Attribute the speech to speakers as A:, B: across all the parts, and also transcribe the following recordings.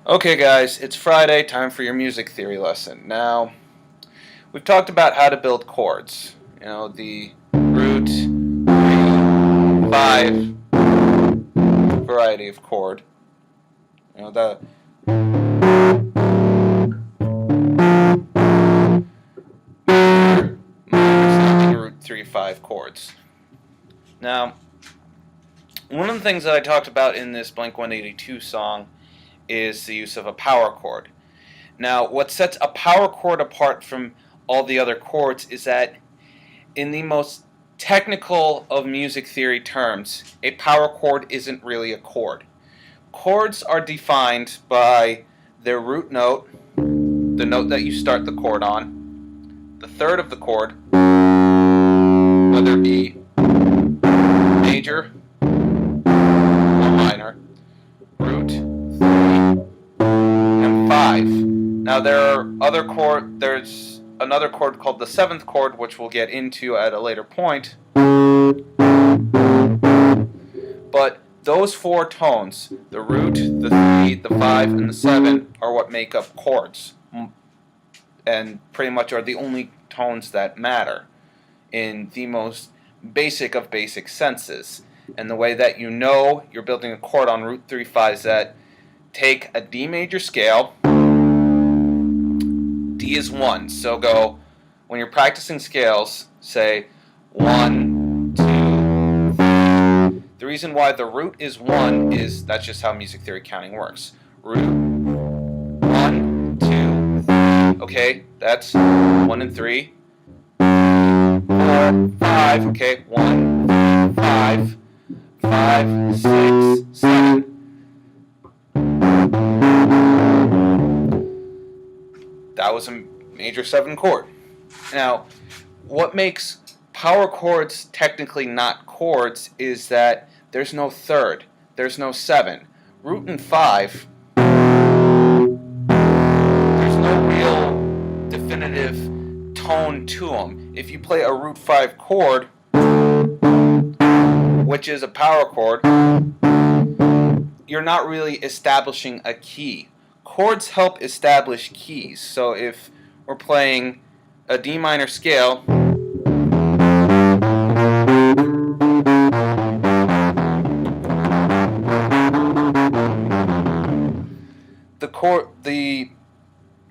A: Okay guys, it's Friday, time for your music theory lesson. Now, we've talked about how to build chords. The root, 3, 5 variety of chord. The minor sounding root 3, 5 chords. Now, one of the things that I talked about in this Blink-182 song is the use of a power chord. Now, what sets a power chord apart from all the other chords is that in the most technical of music theory terms, a power chord isn't really a chord. Chords are defined by their root note, the note that you start the chord on, the third of the chord, whether it be major or minor, root, 3, and 5. Now there's another chord called the seventh chord, which we'll get into at a later point. But those four tones, the root, the 3, the 5, and the 7, are what make up chords, and pretty much are the only tones that matter in the most basic of basic senses. And the way that you know you're building a chord on root 3, 5 is that take a D major scale. D is 1, so go, when you're practicing scales, say 1, 2, 3. The reason why the root is 1 is that's just how music theory counting works. Root, 1, 2, 3. Okay, that's 1 and 3. 4, 5. Okay, 1, 5, 5, 6, 7. That was a major 7 chord. Now, what makes power chords technically not chords is that there's no third, there's no 7. Root and 5, there's no real definitive tone to them. If you play a root 5 chord, which is a power chord, you're not really establishing a key. Chords help establish keys. So if we're playing a D minor scale, the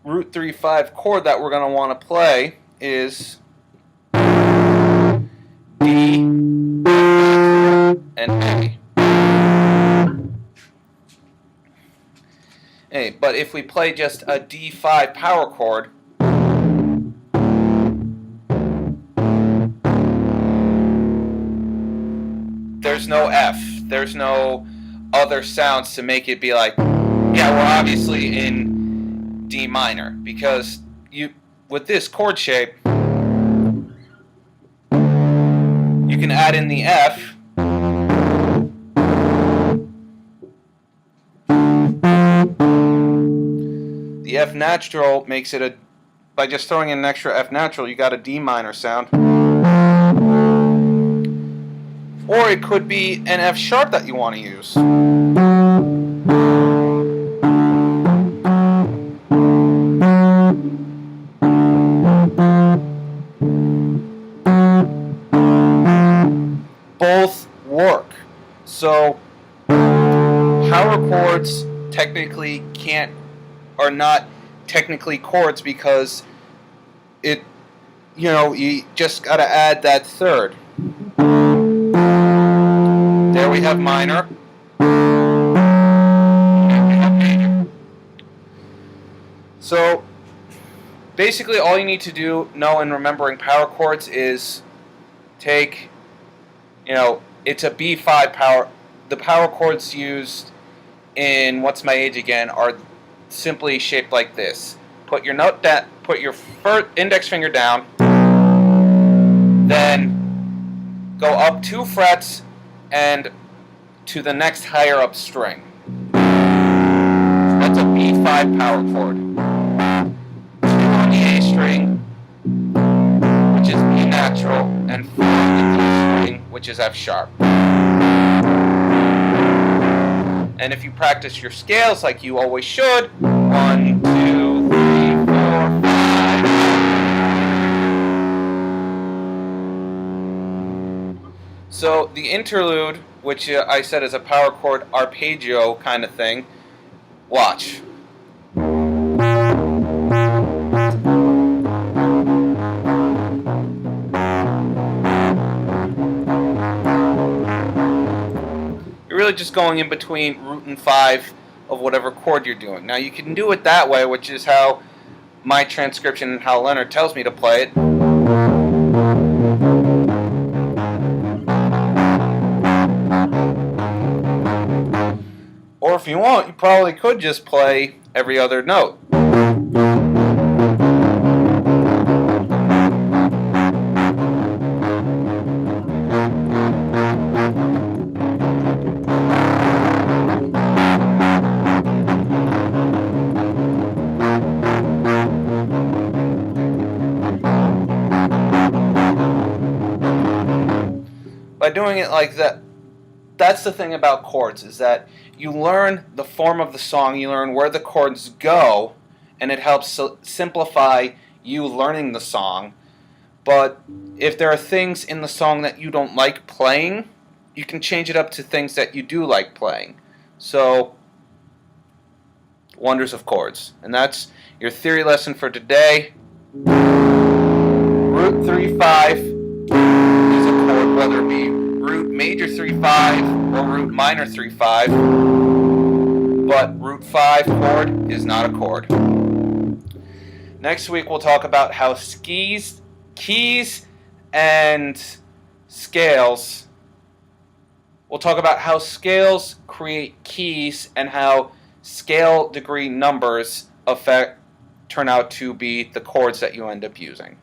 A: root 3, 5 chord that we're going to want to play is D and A. But if we play just a D5 power chord, there's no F, there's no other sounds to make it be like, yeah, we're obviously in D minor, because with this chord shape, you can add in the F, the F natural makes it by just throwing in an extra F natural, you got a D minor sound. Or it could be an F sharp that you want to use. Both work. So power chords technically are not technically chords because you just gotta add that third. There we have minor. And we have major. So basically all you need to know in remembering power chords is take, it's a B5 power. The power chords used in What's My Age Again are simply shaped like this. Put your index finger down, then go up 2 frets and to the next higher up string. That's a B5 power chord. 2 on the A string, which is B natural, and 4 on the D string, which is F sharp. And if you practice your scales like you always should, 1, 2, 3, 4, 5. So the interlude, which I said is a power chord arpeggio kind of thing, watch. You're really just going in between root and 5 of whatever chord you're doing. Now you can do it that way, which is how my transcription and how Leonard tells me to play it. Or if you want, you probably could just play every other note. By doing it like that, that's the thing about chords, is that you learn the form of the song, you learn where the chords go, and it helps simplify you learning the song. But if there are things in the song that you don't like playing, you can change it up to things that you do like playing. So, wonders of chords. And that's your theory lesson for today. Root 3-5 is a chord, whether it be root major 3-5 or root minor 3-5, but root 5 chord is not a chord. Next week we'll talk about how keys and scales. We'll talk about how scales create keys and how scale degree numbers turn out to be the chords that you end up using.